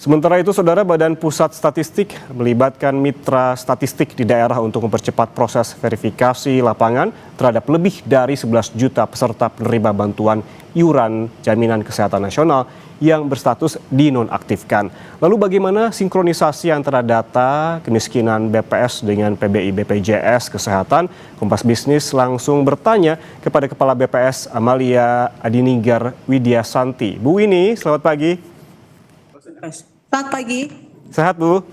Sementara itu, Saudara, Badan Pusat Statistik melibatkan mitra statistik di daerah untuk mempercepat proses verifikasi lapangan terhadap lebih dari 11 juta peserta penerima bantuan iuran jaminan kesehatan nasional yang berstatus dinonaktifkan. Lalu bagaimana sinkronisasi antara data kemiskinan BPS dengan PBI BPJS Kesehatan? Kompas Bisnis langsung bertanya kepada Kepala BPS Amalia Adininggar Widyasanti. Bu Winnie, selamat pagi. Selamat pagi. Sehat, Bu?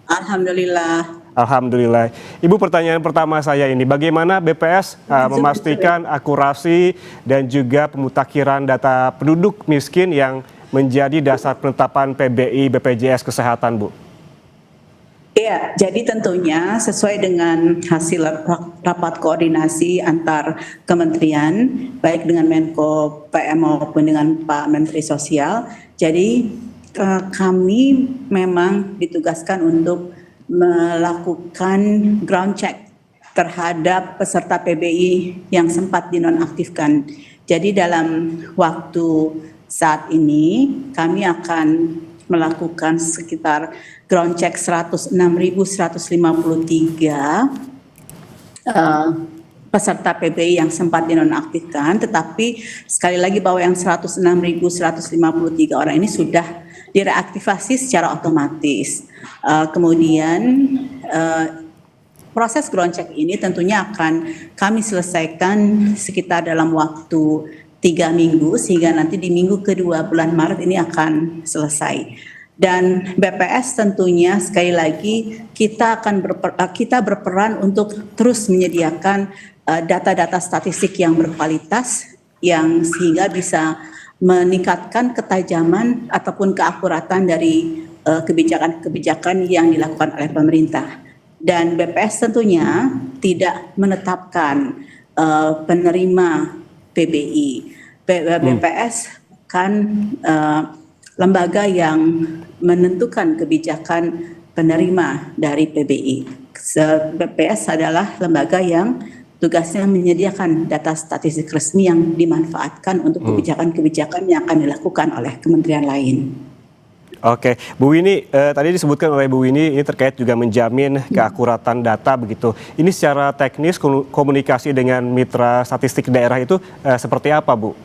Alhamdulillah. Alhamdulillah. Ibu, pertanyaan pertama saya ini, bagaimana BPS memastikan akurasi dan juga pemutakhiran data penduduk miskin yang menjadi dasar penetapan PBI BPJS Kesehatan, Bu? Iya, jadi tentunya sesuai dengan hasil rapat koordinasi antar kementerian, baik dengan Menko PM maupun dengan Pak Menteri Sosial. Jadi kami memang ditugaskan untuk melakukan ground check terhadap peserta PBI yang sempat dinonaktifkan. Jadi dalam waktu saat ini kami akan melakukan sekitar ground check 106.153 peserta PBI yang sempat dinonaktifkan, tetapi sekali lagi bahwa yang 106.153 orang ini sudah direaktivasi secara otomatis. Kemudian proses ground check ini tentunya akan kami selesaikan sekitar dalam waktu 3 minggu, sehingga nanti di minggu kedua bulan Maret ini akan selesai. Dan BPS tentunya sekali lagi kita berperan untuk terus menyediakan data-data statistik yang berkualitas yang sehingga bisa meningkatkan ketajaman ataupun keakuratan dari kebijakan-kebijakan yang dilakukan oleh pemerintah. Dan BPS tentunya tidak menetapkan penerima PBI. BPS kan lembaga yang menentukan kebijakan penerima dari PBI. BPS adalah lembaga yang tugasnya menyediakan data statistik resmi yang dimanfaatkan untuk kebijakan-kebijakan yang akan dilakukan oleh kementerian lain. Oke, Bu Winnie, tadi disebutkan oleh Bu Winnie ini terkait juga menjamin keakuratan data begitu. Ini secara teknis komunikasi dengan mitra statistik daerah itu seperti apa, Bu?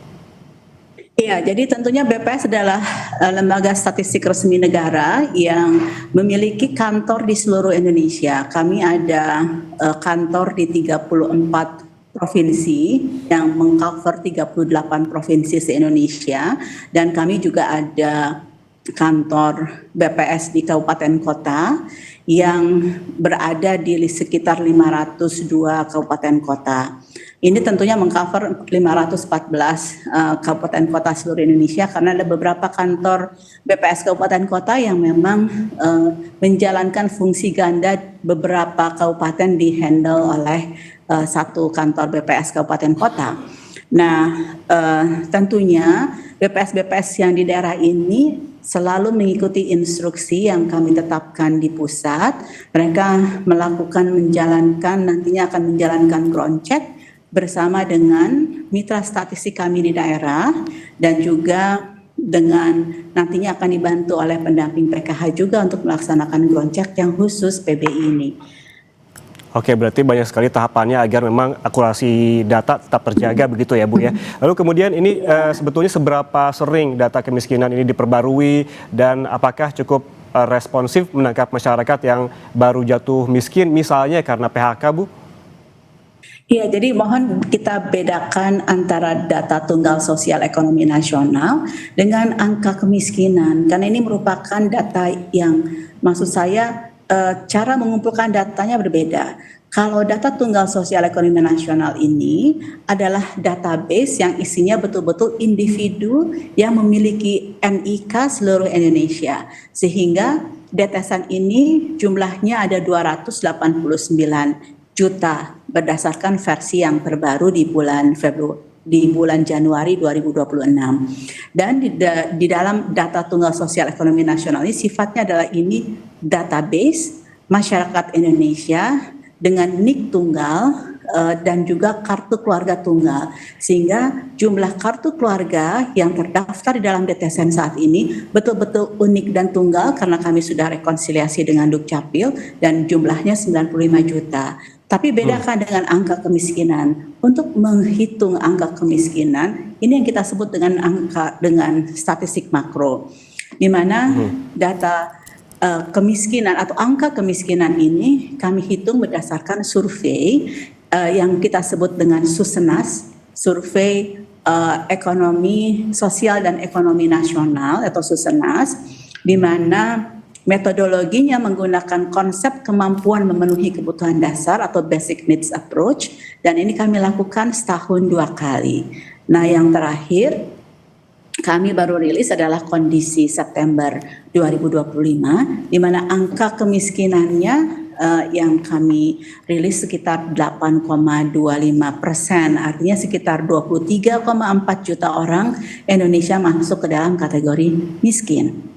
Iya, jadi tentunya BPS adalah lembaga statistik resmi negara yang memiliki kantor di seluruh Indonesia. Kami ada kantor di 34 provinsi yang mengcover 38 provinsi se-Indonesia, dan kami juga ada kantor BPS di kabupaten kota yang berada di sekitar 502 kabupaten kota. Ini tentunya mengcover 514 kabupaten kota seluruh Indonesia, karena ada beberapa kantor BPS kabupaten kota yang memang menjalankan fungsi ganda. Beberapa kabupaten dihandle oleh satu kantor BPS kabupaten kota. Nah, tentunya BPS-BPS yang di daerah ini selalu mengikuti instruksi yang kami tetapkan di pusat. Mereka nantinya akan menjalankan ground check bersama dengan mitra statistik kami di daerah, dan juga dengan nantinya akan dibantu oleh pendamping PKH juga untuk melaksanakan ground check yang khusus PBI ini. Oke, berarti banyak sekali tahapannya agar memang akurasi data tetap terjaga begitu ya, Bu ya. Lalu kemudian ini sebetulnya seberapa sering data kemiskinan ini diperbarui dan apakah cukup responsif menangkap masyarakat yang baru jatuh miskin misalnya karena PHK, Bu? Iya, jadi mohon kita bedakan antara data tunggal sosial ekonomi nasional dengan angka kemiskinan, karena ini merupakan data yang, maksud saya, cara mengumpulkan datanya berbeda. Kalau data tunggal sosial ekonomi nasional ini adalah database yang isinya betul-betul individu yang memiliki NIK seluruh Indonesia, sehingga detesan ini jumlahnya ada 289 juta berdasarkan versi yang terbaru di bulan Januari 2026. Dan di dalam data tunggal sosial ekonomi nasional ini sifatnya adalah database masyarakat Indonesia dengan NIK tunggal dan juga kartu keluarga tunggal. Sehingga jumlah kartu keluarga yang terdaftar di dalam DTSN saat ini betul-betul unik dan tunggal karena kami sudah rekonsiliasi dengan Dukcapil dan jumlahnya 95 juta. Tapi bedakan dengan angka kemiskinan. Untuk menghitung angka kemiskinan, ini yang kita sebut dengan statistik makro, di mana data kemiskinan atau angka kemiskinan ini kami hitung berdasarkan survei yang kita sebut dengan Susenas, survei ekonomi sosial dan ekonomi nasional atau Susenas, di mana metodologinya menggunakan konsep kemampuan memenuhi kebutuhan dasar atau basic needs approach, dan ini kami lakukan setahun 2 kali. Nah, yang terakhir kami baru rilis adalah kondisi September 2025, di mana angka kemiskinannya yang kami rilis sekitar 8,25%, artinya sekitar 23,4 juta orang Indonesia masuk ke dalam kategori miskin.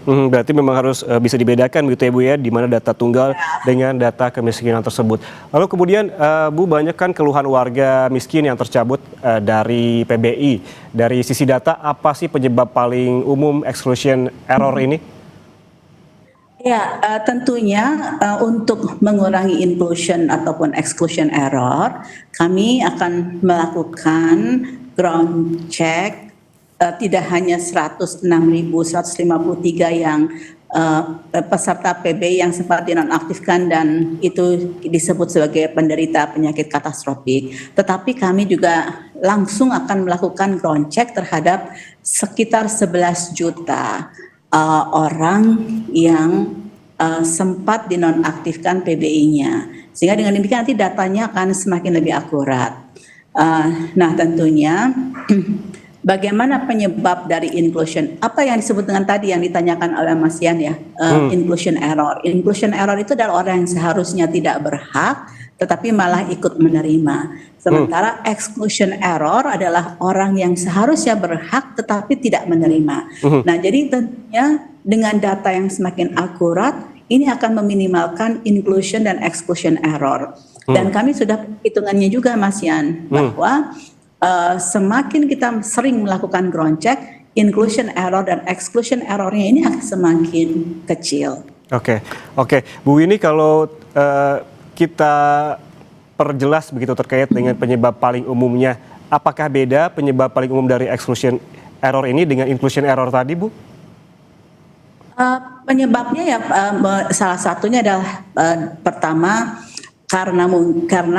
Berarti memang harus bisa dibedakan begitu ya Bu ya, di mana data tunggal dengan data kemiskinan tersebut. Lalu kemudian Bu, banyak kan keluhan warga miskin yang tercabut dari PBI. Dari sisi data, apa sih penyebab paling umum exclusion error ini? Ya, tentunya untuk mengurangi inclusion ataupun exclusion error, kami akan melakukan ground check tidak hanya 106.153 yang peserta PBI yang sempat dinonaktifkan dan itu disebut sebagai penderita penyakit katastrofik. Tetapi kami juga langsung akan melakukan ground check terhadap sekitar 11 juta orang yang sempat dinonaktifkan PBI-nya. Sehingga dengan demikian nanti datanya akan semakin lebih akurat. Nah, tentunya bagaimana penyebab dari inclusion? Apa yang disebut dengan tadi yang ditanyakan oleh Mas Yan ya, inclusion error. Inclusion error itu adalah orang yang seharusnya tidak berhak, tetapi malah ikut menerima. Sementara exclusion error adalah orang yang seharusnya berhak, tetapi tidak menerima. Nah, jadi tentunya dengan data yang semakin akurat, ini akan meminimalkan inclusion dan exclusion error. Dan kami sudah hitungannya juga Mas Yan, bahwa semakin kita sering melakukan ground check, inclusion error dan exclusion errornya ini akan semakin kecil. Oke. Bu, ini kalau kita perjelas begitu terkait dengan penyebab paling umumnya, apakah beda penyebab paling umum dari exclusion error ini dengan inclusion error tadi, Bu? Penyebabnya ya salah satunya adalah pertama karena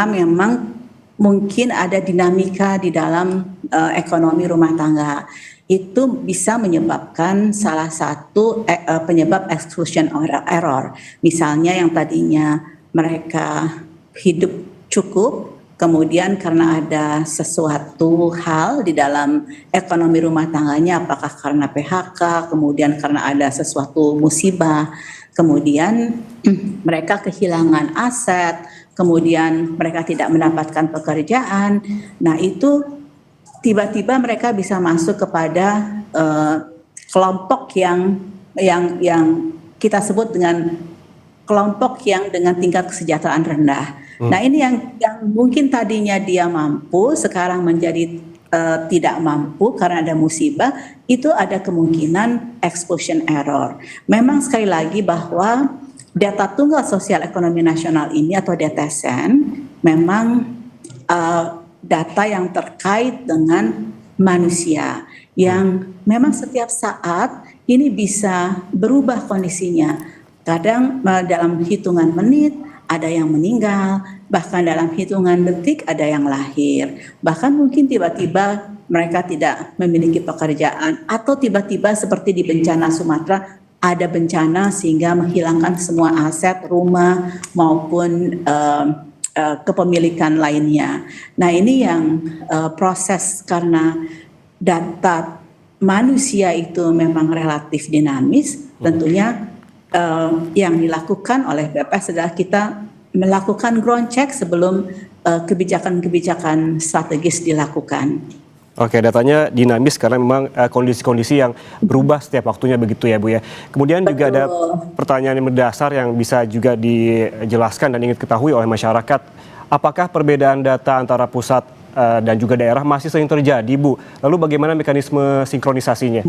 memang mungkin ada dinamika di dalam ekonomi rumah tangga. Itu bisa menyebabkan salah satu penyebab exclusion error. Misalnya yang tadinya mereka hidup cukup, kemudian karena ada sesuatu hal di dalam ekonomi rumah tangganya, apakah karena PHK, kemudian karena ada sesuatu musibah, kemudian mereka kehilangan aset, kemudian mereka tidak mendapatkan pekerjaan. Nah, itu tiba-tiba mereka bisa masuk kepada kelompok yang kita sebut dengan kelompok yang dengan tingkat kesejahteraan rendah. Nah, ini yang mungkin tadinya dia mampu, sekarang menjadi tidak mampu karena ada musibah, itu ada kemungkinan exclusion error. Memang sekali lagi bahwa data tunggal sosial ekonomi nasional ini atau DTSN memang data yang terkait dengan manusia yang memang setiap saat ini bisa berubah kondisinya. Kadang dalam hitungan menit ada yang meninggal, bahkan dalam hitungan detik ada yang lahir. Bahkan mungkin tiba-tiba mereka tidak memiliki pekerjaan atau tiba-tiba seperti di bencana Sumatera ada bencana sehingga menghilangkan semua aset rumah maupun kepemilikan lainnya. Nah, ini yang proses karena data manusia itu memang relatif dinamis, tentunya yang dilakukan oleh BPS adalah kita melakukan ground check sebelum kebijakan-kebijakan strategis dilakukan. Oke, datanya dinamis karena memang kondisi-kondisi yang berubah setiap waktunya begitu ya Bu ya. Kemudian Betul. juga ada pertanyaan yang mendasar yang bisa juga dijelaskan dan ingin diketahui oleh masyarakat. Apakah perbedaan data antara pusat dan juga daerah masih sering terjadi, Bu? Lalu bagaimana mekanisme sinkronisasinya?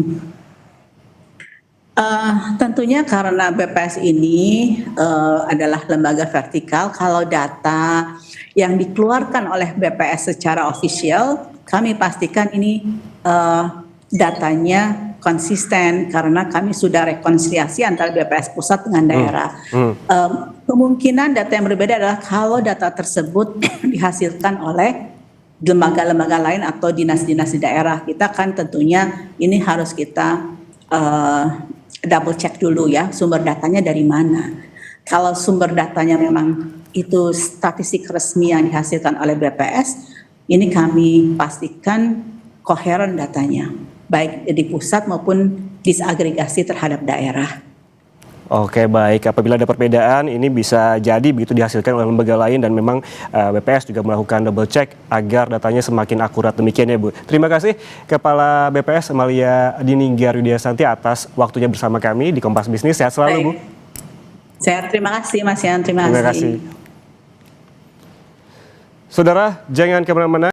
Tentunya karena BPS ini adalah lembaga vertikal, kalau data yang dikeluarkan oleh BPS secara official, kami pastikan ini datanya konsisten karena kami sudah rekonsiliasi antara BPS pusat dengan daerah. Kemungkinan data yang berbeda adalah kalau data tersebut dihasilkan oleh lembaga-lembaga lain atau dinas-dinas di daerah, kita kan tentunya ini harus kita double check dulu ya, sumber datanya dari mana. Kalau sumber datanya memang itu statistik resmi yang dihasilkan oleh BPS, ini kami pastikan koheren datanya, baik di pusat maupun disagregasi terhadap daerah. Oke, baik. Apabila ada perbedaan, ini bisa jadi begitu dihasilkan oleh lembaga lain dan memang BPS juga melakukan double check agar datanya semakin akurat. Demikian ya, Bu. Terima kasih Kepala BPS Amalia Dininggar Widiasanti atas waktunya bersama kami di Kompas Bisnis. Sehat selalu, Bu. Sehat, terima kasih Mas Yan, terima kasih. Saudara, jangan kemana-mana.